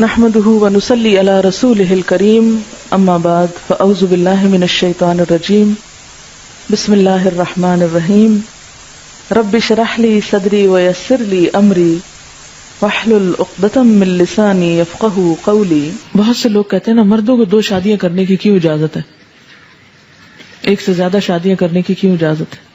نحمده ونصلي على رسوله الكريم اما بعد فاعوذ بالله من الشيطان الرجيم بسم الله الرحمن الرحيم رب اشرح لي صدري ويسر لي امري واحلل عقدة من لساني يفقهوا قولي. بہت سے لوگ کہتے ہیں نا مردوں کو 2 شادیاں کرنے کی کیوں اجازت ہے، ایک سے زیادہ شادیاں کرنے کی کیوں اجازت ہے،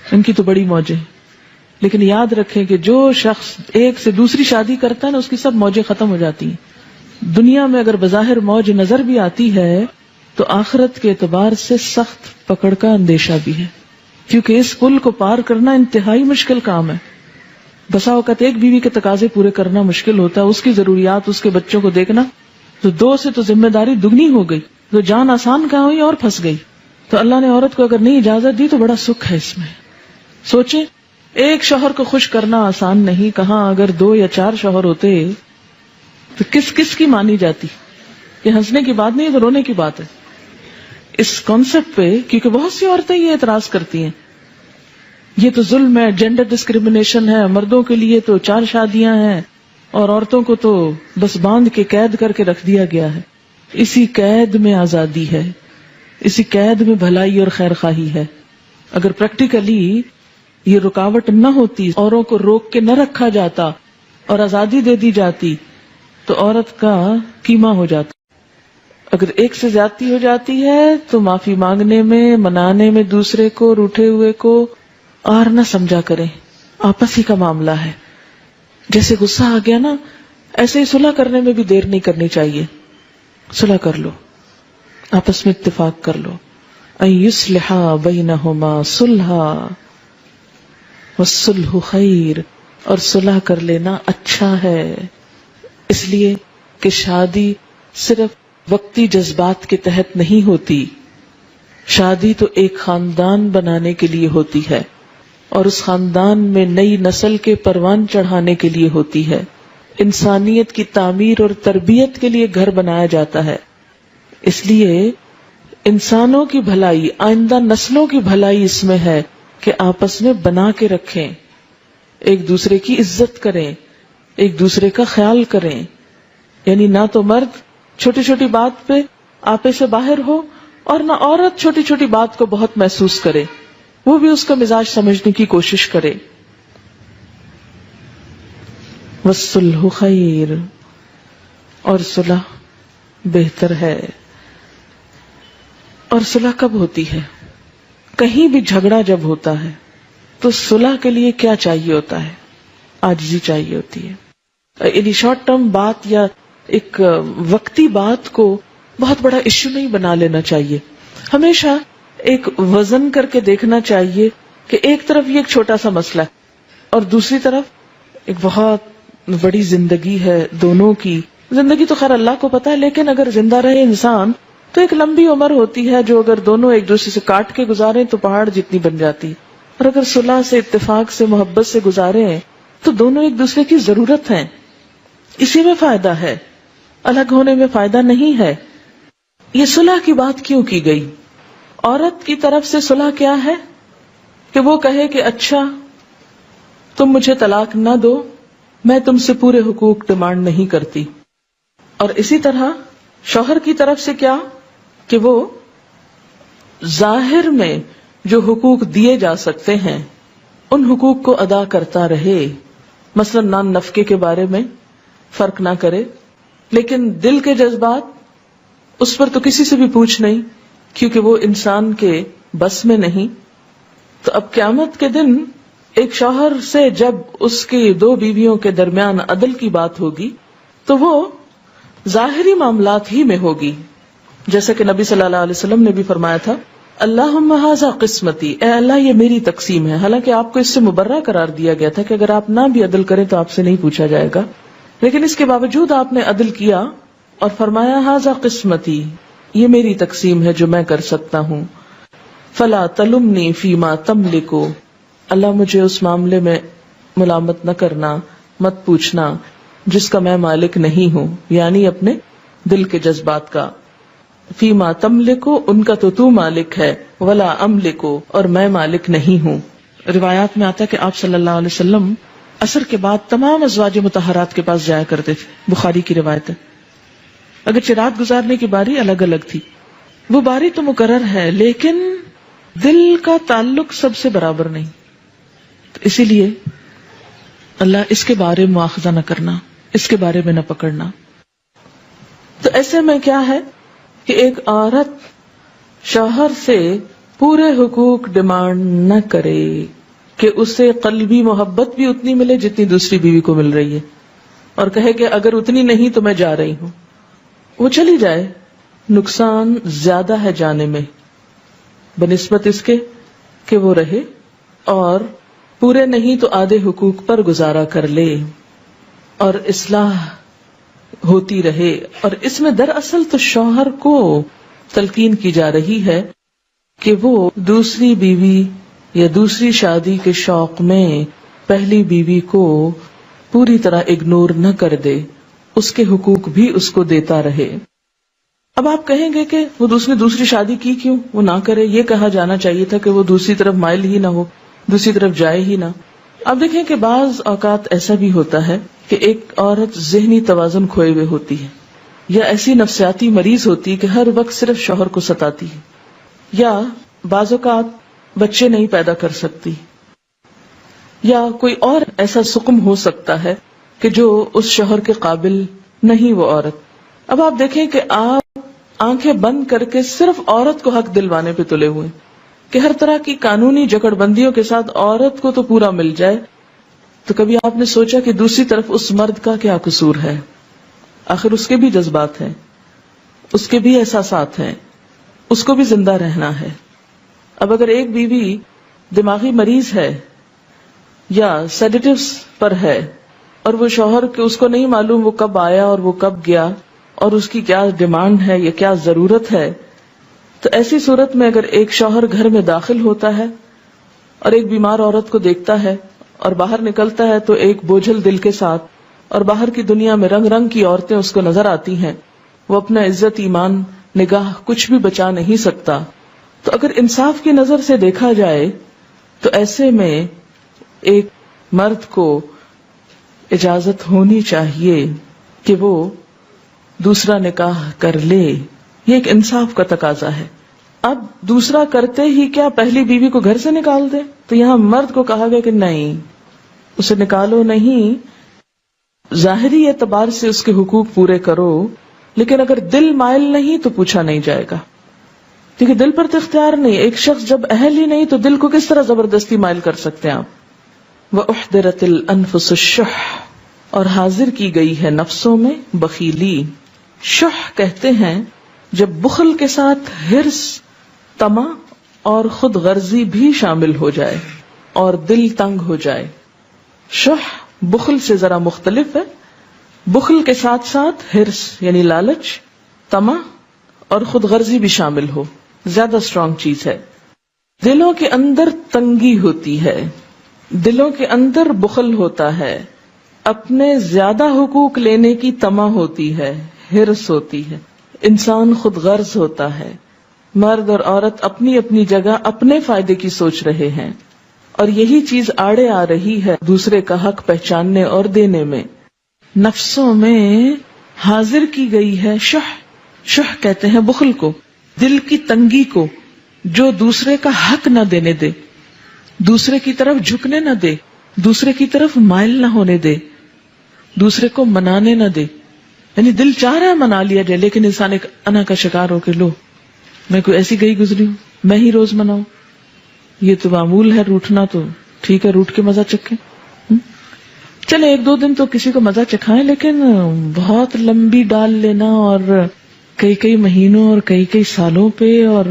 ان کی تو بڑی موجیں. لیکن یاد رکھیں کہ جو شخص ایک سے دوسری شادی کرتا ہے نا اس کی سب موجیں ختم ہو جاتی ہیں. دنیا میں اگر بظاہر موج نظر بھی آتی ہے تو آخرت کے اعتبار سے سخت پکڑ کا اندیشہ بھی ہے، کیونکہ اس پل کو پار کرنا انتہائی مشکل کام ہے. بسا اوقات ایک بیوی کے تقاضے پورے کرنا مشکل ہوتا ہے، اس کی ضروریات، اس کے بچوں کو دیکھنا، تو 2 سے تو ذمہ داری دگنی ہو گئی، تو جان آسان کہاں ہوئی اور پھنس گئی. تو اللہ نے عورت کو اگر نہیں اجازت دی تو بڑا سکھ ہے اس میں. سوچیں، ایک شوہر کو خوش کرنا آسان نہیں، کہاں اگر 2 یا 4 شوہر ہوتے تو کس کی مانی جاتی. یہ ہنسنے کی بات نہیں، یہ تو رونے کی بات ہے اس کانسیپٹ پہ، کیونکہ بہت سی عورتیں یہ اعتراض کرتی ہیں یہ تو ظلم ہے، جینڈر ڈسکریمنیشن ہے، مردوں کے لیے تو 4 شادیاں ہیں اور عورتوں کو تو بس باندھ کے قید کر کے رکھ دیا گیا ہے. اسی قید میں آزادی ہے، اسی قید میں بھلائی اور خیر خواہی ہے. اگر پریکٹیکلی یہ رکاوٹ نہ ہوتی، اوروں کو روک کے نہ رکھا جاتا اور آزادی دے دی جاتی تو عورت کا قیمہ ہو جاتا. اگر ایک سے زیادتی ہو جاتی ہے تو معافی مانگنے میں، منانے میں دوسرے کو، روٹھے ہوئے کو اور نہ سمجھا کریں، آپس ہی کا معاملہ ہے. جیسے غصہ آ گیا نا، ایسے ہی صلح کرنے میں بھی دیر نہیں کرنی چاہیے. صلح کر لو، آپس میں اتفاق کر لو. ان یصلح بینہما صلحا والصلح خیر، اور صلح کر لینا اچھا ہے، اس لیے کہ شادی صرف وقتی جذبات کے تحت نہیں ہوتی. شادی تو ایک خاندان بنانے کے لیے ہوتی ہے اور اس خاندان میں نئی نسل کے پروان چڑھانے کے لیے ہوتی ہے. انسانیت کی تعمیر اور تربیت کے لیے گھر بنایا جاتا ہے. اس لیے انسانوں کی بھلائی، آئندہ نسلوں کی بھلائی اس میں ہے کہ آپس میں بنا کے رکھیں، ایک دوسرے کی عزت کریں، ایک دوسرے کا خیال کریں. یعنی نہ تو مرد چھوٹی چھوٹی بات پہ آپے سے باہر ہو اور نہ عورت چھوٹی چھوٹی بات کو بہت محسوس کرے، وہ بھی اس کا مزاج سمجھنے کی کوشش کرے. والصلح خیر، اور صلح بہتر ہے. اور صلح کب ہوتی ہے؟ کہیں بھی جھگڑا جب ہوتا ہے تو صلح کے لیے کیا چاہیے ہوتا ہے؟ عاجزی چاہیے ہوتی ہے. یعنی شارٹ ٹرم بات یا ایک وقتی بات کو بہت بڑا ایشو نہیں بنا لینا چاہیے. ہمیشہ ایک وزن کر کے دیکھنا چاہیے کہ ایک طرف یہ ایک چھوٹا سا مسئلہ ہے اور دوسری طرف ایک بہت بڑی زندگی ہے. دونوں کی زندگی تو خیر اللہ کو پتا ہے، لیکن اگر زندہ رہے انسان تو ایک لمبی عمر ہوتی ہے جو اگر دونوں ایک دوسرے سے کاٹ کے گزارے تو پہاڑ جتنی بن جاتی ہے. اور اگر صلح سے، اتفاق سے، محبت سے گزارے تو دونوں ایک دوسرے کی ضرورت ہیں. اسی میں فائدہ ہے، الگ ہونے میں فائدہ نہیں ہے. یہ صلح کی بات کیوں کی گئی؟ عورت کی طرف سے صلح کیا ہے کہ وہ کہے کہ اچھا تم مجھے طلاق نہ دو، میں تم سے پورے حقوق ڈیمانڈ نہیں کرتی. اور اسی طرح شوہر کی طرف سے کیا کہ وہ ظاہر میں جو حقوق دیے جا سکتے ہیں ان حقوق کو ادا کرتا رہے. مثلا نان نفقے کے بارے میں فرق نہ کرے، لیکن دل کے جذبات اس پر تو کسی سے بھی پوچھ نہیں، کیونکہ وہ انسان کے بس میں نہیں. تو اب قیامت کے دن ایک شوہر سے جب اس کی 2 بیویوں کے درمیان عدل کی بات ہوگی تو وہ ظاہری معاملات ہی میں ہوگی، جیسا کہ نبی صلی اللہ علیہ وسلم نے بھی فرمایا تھا، اللہم ھذا قسمتی، اے اللہ یہ میری تقسیم ہے. حالانکہ آپ کو اس سے مبرہ قرار دیا گیا تھا کہ اگر آپ نہ بھی عدل کریں تو آپ سے نہیں پوچھا جائے گا، لیکن اس کے باوجود آپ نے عدل کیا اور فرمایا ھذا قسمتی، یہ میری تقسیم ہے جو میں کر سکتا ہوں. فلا تلمنی فیما تملک، اللہ مجھے اس معاملے میں ملامت نہ کرنا، مت پوچھنا جس کا میں مالک نہیں ہوں، یعنی اپنے دل کے جذبات کا. فیما تملکو، ان کا تو مالک ہے، ولا املکو، اور میں مالک نہیں ہوں. روایات میں آتا ہے کہ آپ صلی اللہ علیہ وسلم عصر کے بعد تمام ازواج مطہرات کے پاس جایا کرتے تھے، بخاری کی روایت ہے. اگرچہ رات گزارنے کی باری الگ الگ تھی، وہ باری تو مقرر ہے، لیکن دل کا تعلق سب سے برابر نہیں. تو اسی لیے اللہ اس کے بارے میں مواخذہ نہ کرنا، اس کے بارے میں نہ پکڑنا. تو ایسے میں کیا ہے کہ ایک عورت شوہر سے پورے حقوق ڈیمانڈ نہ کرے کہ اسے قلبی محبت بھی اتنی ملے جتنی دوسری بیوی کو مل رہی ہے، اور کہے کہ اگر اتنی نہیں تو میں جا رہی ہوں. وہ چلی جائے، نقصان زیادہ ہے جانے میں بنسبت اس کے کہ وہ رہے اور پورے نہیں تو آدھے حقوق پر گزارا کر لے اور اصلاح ہوتی رہے. اور اس میں دراصل تو شوہر کو تلقین کی جا رہی ہے کہ وہ دوسری بیوی یا دوسری شادی کے شوق میں پہلی بیوی کو پوری طرح اگنور نہ کر دے، اس کے حقوق بھی اس کو دیتا رہے. اب آپ کہیں گے کہ وہ دوسری شادی کی کیوں، وہ نہ کرے. یہ کہا جانا چاہیے تھا کہ وہ دوسری طرف مائل ہی نہ ہو، دوسری طرف جائے ہی نہ. اب دیکھیں کہ بعض اوقات ایسا بھی ہوتا ہے کہ ایک عورت ذہنی توازن کھوئے ہوئے ہوتی ہے، یا ایسی نفسیاتی مریض ہوتی کہ ہر وقت صرف شوہر کو ستاتی ہے، یا بعض اوقات بچے نہیں پیدا کر سکتی، یا کوئی اور ایسا سقم ہو سکتا ہے کہ جو اس شوہر کے قابل نہیں وہ عورت. اب آپ دیکھیں کہ آپ آنکھیں بند کر کے صرف عورت کو حق دلوانے پہ تلے ہوئے کہ ہر طرح کی قانونی جکڑ بندیوں کے ساتھ عورت کو تو پورا مل جائے. تو کبھی آپ نے سوچا کہ دوسری طرف اس مرد کا کیا قصور ہے؟ آخر اس کے بھی جذبات ہیں، اس کے بھی احساسات ہیں، اس کو بھی زندہ رہنا ہے. اب اگر ایک بیوی دماغی مریض ہے یا سیڈیٹیوز پر ہے اور وہ شوہر کے اس کو نہیں معلوم وہ کب آیا اور وہ کب گیا اور اس کی کیا ڈیمانڈ ہے یا کیا ضرورت ہے، تو ایسی صورت میں اگر ایک شوہر گھر میں داخل ہوتا ہے اور ایک بیمار عورت کو دیکھتا ہے اور باہر نکلتا ہے تو ایک بوجھل دل کے ساتھ، اور باہر کی دنیا میں رنگ رنگ کی عورتیں اس کو نظر آتی ہیں، وہ اپنا عزت، ایمان، نگاہ کچھ بھی بچا نہیں سکتا. تو اگر انصاف کی نظر سے دیکھا جائے تو ایسے میں ایک مرد کو اجازت ہونی چاہیے کہ وہ دوسرا نکاح کر لے. یہ ایک انصاف کا تقاضا ہے. اب دوسرا کرتے ہی کیا پہلی بیوی کو گھر سے نکال دے؟ تو یہاں مرد کو کہا گیا کہ نہیں، اسے نکالو نہیں، ظاہری اعتبار سے اس کے حقوق پورے کرو، لیکن اگر دل مائل نہیں تو پوچھا نہیں جائے گا، کیونکہ دل پر تو اختیار نہیں. ایک شخص جب اہل ہی نہیں تو دل کو کس طرح زبردستی مائل کر سکتے ہیں آپ؟ وَأُحْضِرَتِ الْأَنفُسُ الشُّحَّ، اور حاضر کی گئی ہے نفسوں میں بخیلی. شح کہتے ہیں جب بخل کے ساتھ حرص، طمع اور خود غرضی بھی شامل ہو جائے اور دل تنگ ہو جائے. شح بخل سے ذرا مختلف ہے. بخل کے ساتھ ساتھ حرص یعنی لالچ، طمع اور خود غرضی بھی شامل ہو، زیادہ اسٹرانگ چیز ہے. دلوں کے اندر تنگی ہوتی ہے، دلوں کے اندر بخل ہوتا ہے، اپنے زیادہ حقوق لینے کی طمع ہوتی ہے، حرص ہوتی ہے، انسان خود غرض ہوتا ہے. مرد اور عورت اپنی اپنی جگہ اپنے فائدے کی سوچ رہے ہیں، اور یہی چیز آڑے آ رہی ہے دوسرے کا حق پہچاننے اور دینے میں. نفسوں میں حاضر کی گئی ہے شح. شح کہتے ہیں بخل کو، دل کی تنگی کو، جو دوسرے کا حق نہ دینے دے، دوسرے کی طرف جھکنے نہ دے، دوسرے کی طرف مائل نہ ہونے دے، دوسرے کو منانے نہ دے. یعنی دل چاہ رہا ہے منا لیا جائے، لیکن انسان ایک انا کا شکار ہو کے لو میں کوئی ایسی گئی گزری ہوں، میں ہی روز مناؤں، یہ تو معمول ہے روٹھنا، تو ٹھیک ہے روٹ کے مزہ چکھیں. چلے ایک دو دن تو کسی کو مزہ چکھائیں، لیکن بہت لمبی ڈال لینا اور کئی کئی مہینوں اور کئی کئی سالوں پہ اور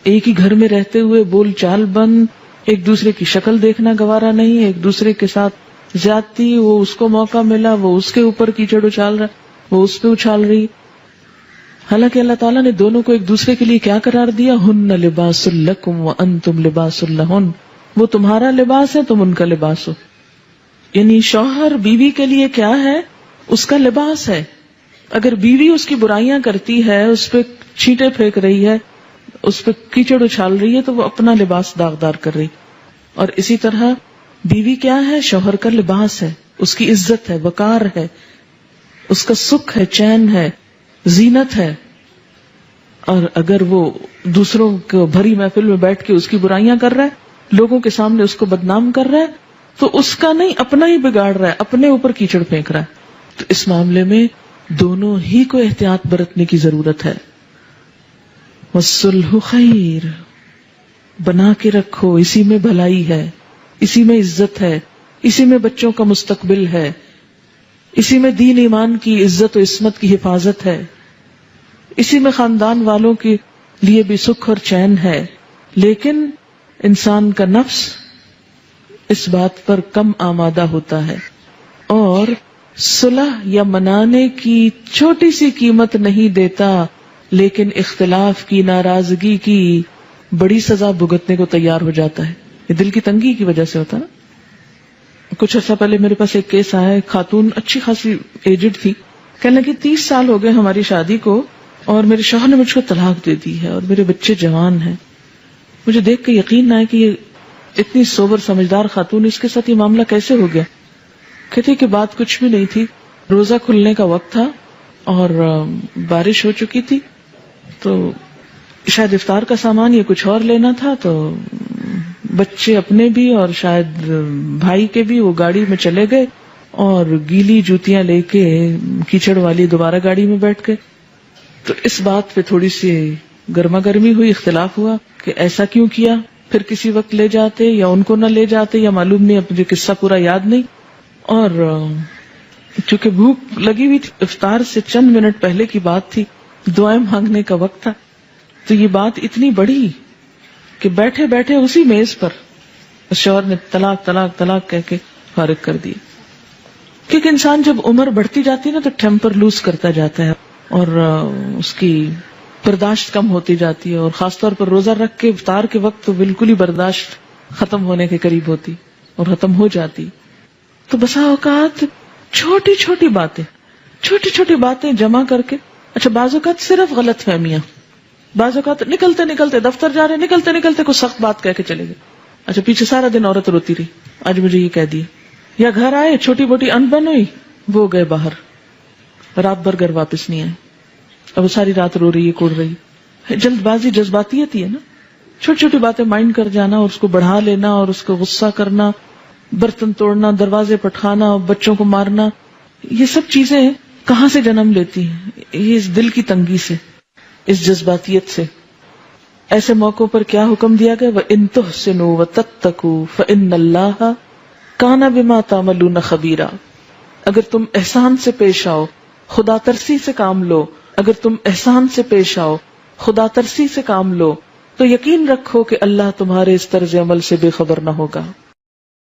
ایک ہی گھر میں رہتے ہوئے بول چال بند، ایک دوسرے کی شکل دیکھنا گوارا نہیں، ایک دوسرے کے ساتھ زیادتی، وہ اس کو موقع ملا وہ اس کے اوپر کیچڑ اچھال رہا، وہ اس پہ اچھال رہی. حالانکہ اللہ تعالیٰ نے دونوں کو ایک دوسرے کے لیے کیا قرار دیا؟ ہن لباس لکم وانتم لباس لہن، وہ تمہارا لباس ہے، تم ان کا لباس ہو. یعنی شوہر بیوی کے لیے کیا ہے؟ اس کا لباس ہے. اگر بیوی اس کی برائیاں کرتی ہے، اس پہ چھینٹے پھینک رہی ہے، اس پہ کیچڑ اچھال رہی ہے، تو وہ اپنا لباس داغدار کر رہی. اور اسی طرح بیوی کیا ہے؟ شوہر کا لباس ہے، اس کی عزت ہے، وقار ہے، اس کا سکھ ہے، چین ہے، زینت ہے. اور اگر وہ دوسروں کو بھری محفل میں بیٹھ کے اس کی برائیاں کر رہا ہے، لوگوں کے سامنے اس کو بدنام کر رہا ہے، تو اس کا نہیں، اپنا ہی بگاڑ رہا ہے، اپنے اوپر کیچڑ پھینک رہا ہے. تو اس معاملے میں دونوں ہی کو احتیاط برتنے کی ضرورت ہے. والصلح خیر، بنا کے رکھو، اسی میں بھلائی ہے، اسی میں عزت ہے، اسی میں بچوں کا مستقبل ہے، اسی میں دین ایمان کی عزت و عصمت کی حفاظت ہے، اسی میں خاندان والوں کے لیے بھی سکھ اور چین ہے. لیکن انسان کا نفس اس بات پر کم آمادہ ہوتا ہے اور صلح یا منانے کی چھوٹی سی قیمت نہیں دیتا، لیکن اختلاف کی، ناراضگی کی بڑی سزا بھگتنے کو تیار ہو جاتا ہے. یہ دل کی تنگی کی وجہ سے ہوتا نا. کچھ عرصہ پہلے میرے پاس ایک کیس آیا، ایک خاتون اچھی خاصی ایجڈ تھی، کہنے لگی 30 سال ہو گئے ہماری شادی کو اور میرے شوہر نے مجھ کو طلاق دے دی ہے اور میرے بچے جوان ہیں. مجھے دیکھ کے یقین نہ آئے کہ یہ اتنی سوبر سمجھدار خاتون، اس کے ساتھ یہ معاملہ کیسے ہو گیا. کہتی کہ بات کچھ بھی نہیں تھی، روزہ کھلنے کا وقت تھا اور بارش ہو چکی تھی، تو شاید افطار کا سامان یا کچھ اور لینا تھا، تو بچے اپنے بھی اور شاید بھائی کے بھی وہ گاڑی میں چلے گئے اور گیلی جوتیاں لے کے کیچڑ والی دوبارہ گاڑی میں بیٹھ گئے. تو اس بات پہ تھوڑی سی گرما گرمی ہوئی، اختلاف ہوا کہ ایسا کیوں کیا، پھر کسی وقت لے جاتے یا ان کو نہ لے جاتے یا معلوم نہیں، اب مجھے قصہ پورا یاد نہیں. اور چونکہ بھوک لگی ہوئی تھی، افطار سے چند منٹ پہلے کی بات تھی، دعائیں مانگنے کا وقت تھا، تو یہ بات اتنی بڑی کہ بیٹھے بیٹھے اسی میز پر شوہر نے طلاق طلاق طلاق کہہ کے فارغ کر دی. کیونکہ انسان جب عمر بڑھتی جاتی ہے نا تو ٹیمپر لوز کرتا جاتا ہے اور اس کی برداشت کم ہوتی جاتی ہے، اور خاص طور پر روزہ رکھ کے افطار کے وقت تو بالکل ہی برداشت ختم ہونے کے قریب ہوتی اور ختم ہو جاتی. تو بسا اوقات چھوٹی چھوٹی باتیں جمع کر کے، اچھا بعض اوقات صرف غلط فہمیاں، بعض اوقات نکلتے نکلتے دفتر جا رہے، نکلتے نکلتے کوئی سخت بات کہہ کے چلے گئے، اچھا پیچھے سارا دن عورت روتی رہی، آج مجھے یہ کہہ دیا. یا گھر آئے، چھوٹی موٹی انبن ہوئی، وہ گئے باہر، رات بھر گھر واپس نہیں آئے، اب وہ ساری رات رو رہی ہے، کوڑ رہی ہے. جلد بازی جذباتیت ہی ہے نا، چھوٹی چھوٹی باتیں مائنڈ کر جانا اور اس کو بڑھا لینا اور اس کو غصہ کرنا، برتن توڑنا، دروازے پٹخانا، بچوں کو مارنا، یہ سب چیزیں کہاں سے جنم لیتی ہیں؟ یہ اس دل کی تنگی سے، اس جذباتیت سے. ایسے موقعوں پر کیا حکم دیا گیا؟ وَإِن تُحْسِنُوا وَتَتَّقُوا فَإِنَّ اللَّهَ كَانَ بِمَا تَعْمَلُونَ خَبِيرًا. اگر تم احسان سے پیش آؤ، خدا ترسی سے کام لو، اگر تم احسان سے پیش آؤ، خدا ترسی سے کام لو، تو یقین رکھو کہ اللہ تمہارے اس طرز عمل سے بے خبر نہ ہوگا.